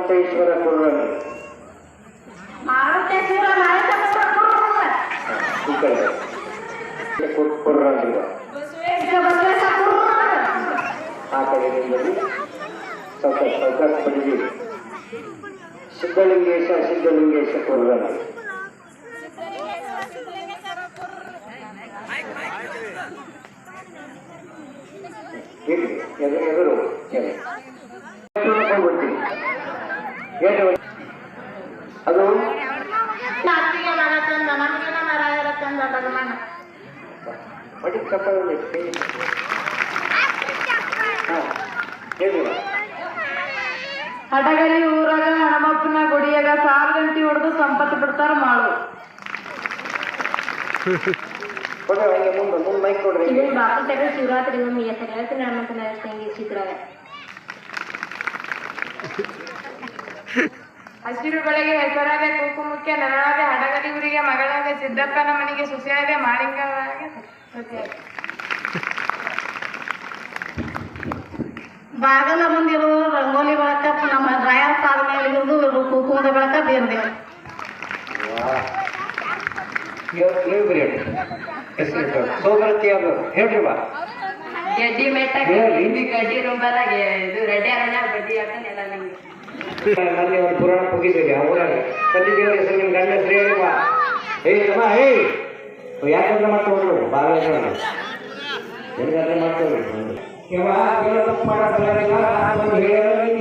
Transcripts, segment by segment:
ಮಾರುತೇಶ್ವರ ಕುರ್ರಳ್ಳಿ. ಕುರ್ರಳ್ಳಿ ಆ ಕಡೆ ನಿಂಬಲ್ಲಿ ಸೌಕತ್ ಪಡಿಗೆ ಸಿದ್ಧಲಿಂಗೇಶ ಕುರ್ರಳ್ಳಿ. ಎದುರು ಅದು ಬಡಿ ಚಪ್ಪಲಿ ಹಡಗಲಿ ಊರಾಗ ಹಣಮಪ್ಪನ ಗುಡಿಯಾಗ 6 ಗಂಟೆ ಹೊಡೆದು ಸಂಪತ್ತು ಬಿಡ್ತಾರ ಮಾಡು. ಮುಂದೆ ಮೈಕ್ ಕೊಡ್ರಿ. ಶಿವರಾತ್ರಿ ಹೇಳ್ತೀನಿ ಹನುಮಂತನ ಚಿತ್ರ ಹಸಿರು ಬೆಳೆಗೆ ಹೆಸರಾದೆ ಕುಂಕುಮಕ್ಕೆ ನರಳಾದೆ ಹಡಗಲಿ ಊರಿಗೆ ಮಗಳಾದೆ ಸಿದ್ದಪ್ಪನ ಮನೆಗೆ ಸುಸಿಯಾದೆ ಮಾಳಿಂಗರಾಗೆ ಬಾಗಲ ಮುಂದಿರೋ ರಂಗೋಲಿ ಬಳಕ ನಮ್ಮ ರಾಯರ ಪಾದ ಮೇಲೆ ಇರುವುದು ಕುಂಕುಮದ ಬಳಕ ಬೇರ್ದೆ ಸೋದರತಿ ಅದು ಹೇಳ್ರಿ ಬಾ. ಗೆಡ್ಡಿ ಮೆಟ್ಟ ಗಡ್ಡಿ ರುಂಬಲಾಗೆ ಇದು ರೆಡ್ಡಿ ಅರಣ್ಯ ಬಡ್ಡಿ ಹಾಕೊಂಡು ಎಲ್ಲ ನಮ್ಗೆ ಅಲ್ಲಿ ಒಂದು ಪುರಾಣ ಹೋಗಿದ್ದೀರಿ ಅವರಾಗ ತಂದಿದ್ದೇವ್ರ ಹೆಸರು ನಿಮ್ಮ ಗಂಡ ಹೆಸರು ಹೇಳಿ ಬಾ. ಅಮ್ಮ ಯಾಕಂದ್ರೆ ಮಾತಾಡೋದು ಬಾಳ ಹೆಂಗಾದ್ರೆ ಮಾತಾಡೋದು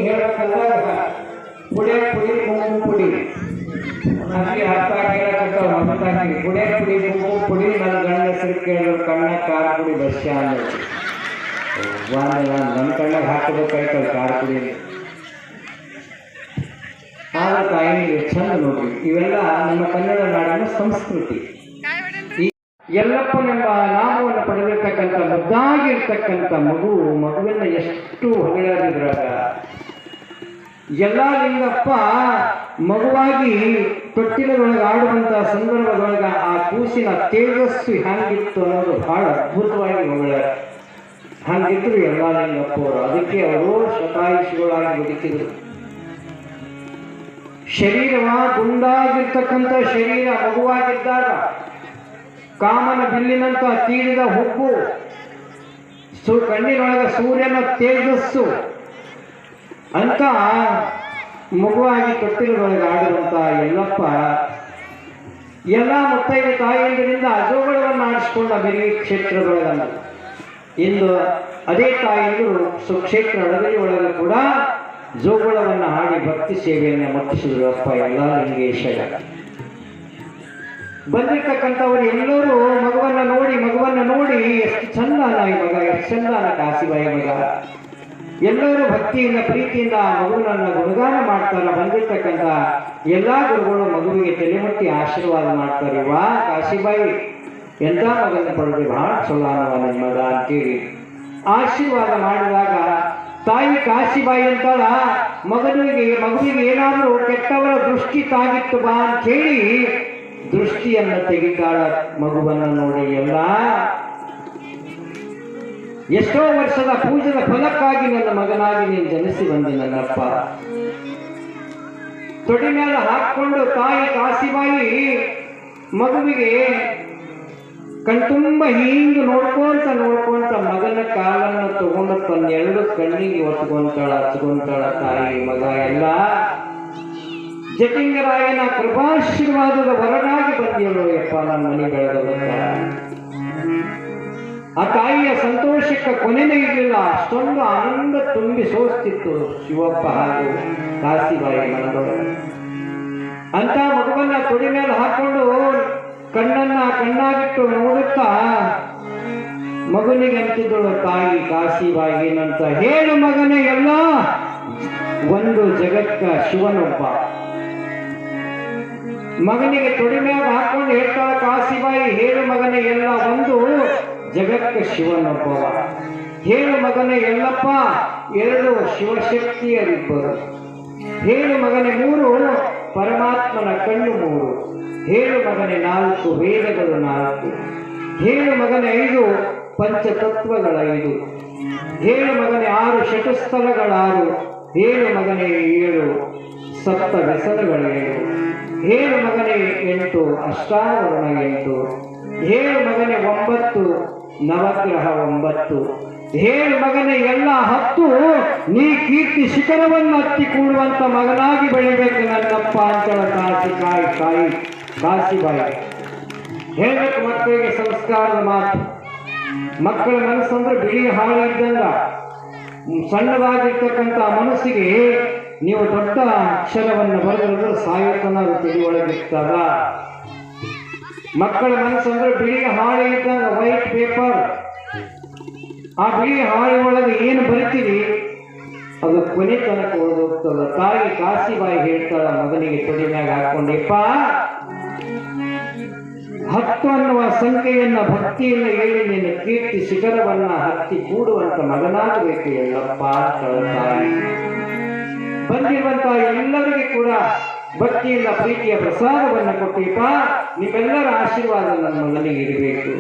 ಹೇಳಕ್ಕಂದಾಗ ಪುಡಿ ಕುಂಕುಮ ಪುಡಿ ಪುಡಿ ಕುಂಕುಮ ಪುಡಿ ನನ್ನ ಗಂಡ ಹೆಸರು ಕೇಳಿದ್ರು ಕಣ್ಣ ಖಾರ ಪುಡಿ ಬಸ್ಸ ನನ್ನ ಕಣ್ಣಾಗ ಹಾಕಬೇಕಾಯ್ತಲ್ಲ ಖಾರ ಪುಡಿ. ಆಗ ತಾಯಿಗೆ ಚಂದ ನೋಡ್ರಿ. ಇವೆಲ್ಲ ನಮ್ಮ ಕನ್ನಡ ನಾಡಿನ ಸಂಸ್ಕೃತಿ. ಯಲ್ಲಪ್ಪನೆಂಬ ನಾಮವನ್ನು ಪಡೆದಿರ್ತಕ್ಕಂಥ ಮುದ್ದಾಗಿರ್ತಕ್ಕಂಥ ಮಗುವಿನ ಎಷ್ಟು ಹೊಗಳಾಗಿದ್ರಾಗ ಯಲ್ಲಾಲಿಂಗಪ್ಪ ಮಗುವಾಗಿ ತೊಟ್ಟಿಲದೊಳಗೆ ಆಡುವಂಥ ಸಂದರ್ಭದೊಳಗ ಆ ಕೂಸಿನ ತೇಜಸ್ಸು ಹ್ಯಾಂಗಿತ್ತು ಅನ್ನೋದು ಬಹಳ ಅದ್ಭುತವಾಗಿ ಹೊಗಳಾರ. ಹಂಗಿದ್ರು ಯಲ್ಲಾಲಿಂಗಪ್ಪ ಅವರು. ಅದಕ್ಕೆ ಅವರು ಶತಾಯುಷಿಗಳಾಗಿ ಬದುಕಿದರು. ಶರೀರವ ಗುಂಡಾಗಿರ್ತಕ್ಕಂಥ ಶರೀರ ಮಗುವಾಗಿದ್ದಾಗ ಕಾಮನ ಬಿಲ್ಲಿನಂತ ತೀಡಿದ ಹುಬ್ಬು, ಕಣ್ಣಿನೊಳಗ ಸೂರ್ಯನ ತೇಜಸ್ಸು ಅಂತ ಮಗುವಾಗಿ ತೊಟ್ಟಿಲದೊಳಗೆ ಆಡಿರುವಂತ ಯಲ್ಲಪ್ಪ ಎಲ್ಲ ಮುತ್ತೈದೆ ತಾಯಿಯಂದಿನಿಂದ ಅಜೋಗಳವನ್ನು ಆಡಿಸಿಕೊಂಡ ಬೆರಗಿ ಕ್ಷೇತ್ರದೊಳಗಂದ. ಇಂದು ಅದೇ ತಾಯಿಯರು ಸುಕ್ಷೇತ್ರ ಅಡಗಲಿ ಒಳಗೆ ಕೂಡ ಜೋಗುಳವನ್ನು ಹಾಡಿ ಭಕ್ತಿ ಸೇವೆಯನ್ನು ಮಟ್ಟಿಸಿದ್ರು ಅಪ್ಪ ಯಲ್ಲಾಲಿಂಗೇಶ. ಬಂದಿರ್ತಕ್ಕಂಥವ್ರು ಎಲ್ಲರೂ ಮಗುವನ್ನ ನೋಡಿ ಎಷ್ಟು ಚಂದಾನ ಈ ಮಗ, ಎಷ್ಟು ಚಂದಾನ ಕಾಸಿಬಾಯಿ ಮಗ. ಎಲ್ಲರೂ ಭಕ್ತಿಯಿಂದ ಪ್ರೀತಿಯಿಂದ ಮಗುವನ್ನ ಗುಣಗಾನ ಮಾಡ್ತಾರ. ಬಂದಿರ್ತಕ್ಕಂಥ ಎಲ್ಲಾ ಗುರುಗಳು ಮಗುವಿಗೆ ತಲೆಮುಟ್ಟಿ ಆಶೀರ್ವಾದ ಮಾಡ್ತಾರೆ. ವಾ ಕಾಶಿಬಾಯಿ ಎಂತ ಮಗನ ಪಡೆದು ಬಹಳ ಚೊಲಾನವ ನನ್ನ ಮಗ ಅಂತೇಳಿ ಆಶೀರ್ವಾದ ಮಾಡಿದಾಗ ತಾಯಿ ಕಾಶಿಬಾಯಿ ಅಂತಾಳ ಮಗುವಿಗೆ ಏನಾದರೂ ಕೆಟ್ಟವರ ದೃಷ್ಟಿ ತಾಗಿತ್ತು ಬಾ ಅಂತ ಹೇಳಿ ದೃಷ್ಟಿಯನ್ನು ತೆಗಿತಾಳ. ಮಗುವನ್ನು ನೋಡಿ ಎಲ್ಲ ಎಷ್ಟೋ ವರ್ಷದ ಪೂಜದ ಫಲಕ್ಕಾಗಿ ನನ್ನ ಮಗನಾಗಿ ನೀನು ಜನಿಸಿ ಬಂದಿ ನನ್ನಪ್ಪ. ತೊಡಿ ಮೇಲೆ ಹಾಕೊಂಡು ತಾಯಿ ಕಾಶಿಬಾಯಿ ಮಗುವಿಗೆ ಕಣ್ತುಂಬ ಹಿಂಗ ನೋಡ್ಕೊಂತ ಮಗನ ಕಾಲನ್ನು ತಗೊಂಡು ತನ್ನ 2 ಕಣ್ಣಿಗೆ ಹಚ್ಕೊಂತಾಳ ತಾಯಿ ಮಗ. ಎಲ್ಲ ಜಟಿಂಗರಾಯನ ಕೃಪಾಶೀರ್ವಾದದ ವರನಾಗಿ ಬಂದಿಯಳು ಯಪ್ಪ ನನ್ನ ಮನೆ ಬೆಳೆದ. ಆ ತಾಯಿಯ ಸಂತೋಷಕ್ಕೆ ಕೊನೆನೇ ಇರಲಿಲ್ಲ. ಅಷ್ಟೊಂದು ಆನಂದ ತುಂಬಿ ಸೋಸ್ತಿತ್ತು ಶಿವಪ್ಪ ಹಾಗೂ ಕಾಶಿಬಾಯಿ ಮನದೊಳಗೆ. ಅಂತ ಮಗುವನ್ನ ತೊಡಿ ಮೇಲೆ ಹಾಕೊಂಡು ಕಣ್ಣಾಗಿಟ್ಟು ನೋಡುತ್ತಾ ಮಗನಿಗೆ ಅಂತಿದ್ದಳು ತಾಯಿ ಕಾಶಿಬಾಯಿ ಏನಂತ, ಹೇಳು ಮಗನೇ ಎಲ್ಲ ಒಂದು ಜಗಕ್ಕ ಶಿವನೊಬ್ಬ. ಮಗನಿಗೆ ತೊಡಿ ಮೇಲೆ ಹಾಕೊಂಡು ಹೇಳ್ತಾಳ ಕಾಶಿಬಾಯಿ, ಹೇಳು ಮಗನೇ ಎಲ್ಲ ಒಂದು ಜಗಕ್ಕ ಶಿವನೊಬ್ಬವ. ಹೇಳು ಮಗನೇ ಎಲ್ಲಪ್ಪ 2 ಶಿವಶಕ್ತಿಯರಿಬ್ಬರು. ಹೇಳು ಮಗನೇ 3 ಪರಮಾತ್ಮನ ಕಣ್ಣು 3. ಹೇಳು ಮಗನೇ 4 ವೇದಗಳು 4. ಹೇಳು ಮಗನೇ 5 ಪಂಚತತ್ವಗಳ 5. ಹೇಳು ಮಗನೇ 6 ಶಟಸ್ಥಲಗಳ 6. ಹೇಳು ಮಗನೇ 7 ಸಪ್ತ ವ್ಯಸನಗಳೇಳು, ಹೇಳು ಮಗನೇ 8 ಅಷ್ಟಾವರಣ 8, ಹೇಳು ಮಗನೇ 9 ನವಗ್ರಹ 9, ಹೇಳು ಮಗನೇ ಎಲ್ಲ 10 ನೀ ಕೀರ್ತಿ ಶಿಖರವನ್ನು ಹತ್ತಿ ಕೂಡುವಂತ ಮಗನಾಗಿ ಬೆಳಿಬೇಕು ನನ್ನಪ್ಪ ಅಂತಳ ಕಾಸಿಬಾಯಿ ಹೇಳ್ಬೇಕು ಮಕ್ಕಳಿಗೆ ಸಂಸ್ಕಾರದ ಮಾತು. ಮಕ್ಕಳ ಮನಸ್ಸಂದ್ರೆ ಬಿಳಿ ಹಾಳು ಇದ್ದಂಗ, ಸಣ್ಣದಾಗಿರ್ತಕ್ಕಂಥ ಮನಸ್ಸಿಗೆ ನೀವು ದೊಡ್ಡ ಅಕ್ಷರವನ್ನು ಬರೆದ್ರೆ ಸಾಯುತ್ತನ ತಿಳಿಯೊಳಗಿರ್ತಾರ. ಮಕ್ಕಳ ಮನಸ್ಸಂದ್ರೆ ಬಿಳಿ ಹಾಳೆ ಇದ್ದಂಗ, ವೈಟ್ ಪೇಪರ್. ಆ ಬಿಳಿ ಹಾಳೆ ಒಳಗೆ ಏನು ಬರಿತೀರಿ ಅದು ಕೊನೆ ತನಕ ಓದೋಗ್ತದ. ತಾಯಿ ಕಾಸಿಬಾಯಿ ಹೇಳ್ತಾಳ ಮಗನಿಗೆ ತೊಡಿನಾಗ ಹಾಕೊಂಡಿಪ್ಪ, 10 ಅನ್ನುವ ಸಂಖ್ಯೆಯನ್ನ ಭಕ್ತಿಯನ್ನು ಹೇಳಿ ನಿನ್ನ ಕೀರ್ತಿ ಶಿಖರವನ್ನ ಹತ್ತಿ ಕೂಡುವಂತ ಮಗನಾಗಬೇಕು ಎಲ್ಲಪ್ಪ ಅಂತಳ ತಾಯಿ. ಬಂದಿರುವಂತಹ ಎಲ್ಲರಿಗೆ ಕೂಡ ಭಕ್ತಿಯಿಂದ ಪ್ರೀತಿಯ ಪ್ರಸಾದವನ್ನು ಕೊಟ್ಟಿಪ್ಪ, ನಿಮ್ಮೆಲ್ಲರ ಆಶೀರ್ವಾದ ನನ್ನ ಮಗನಿಗೆ ಇರಬೇಕು.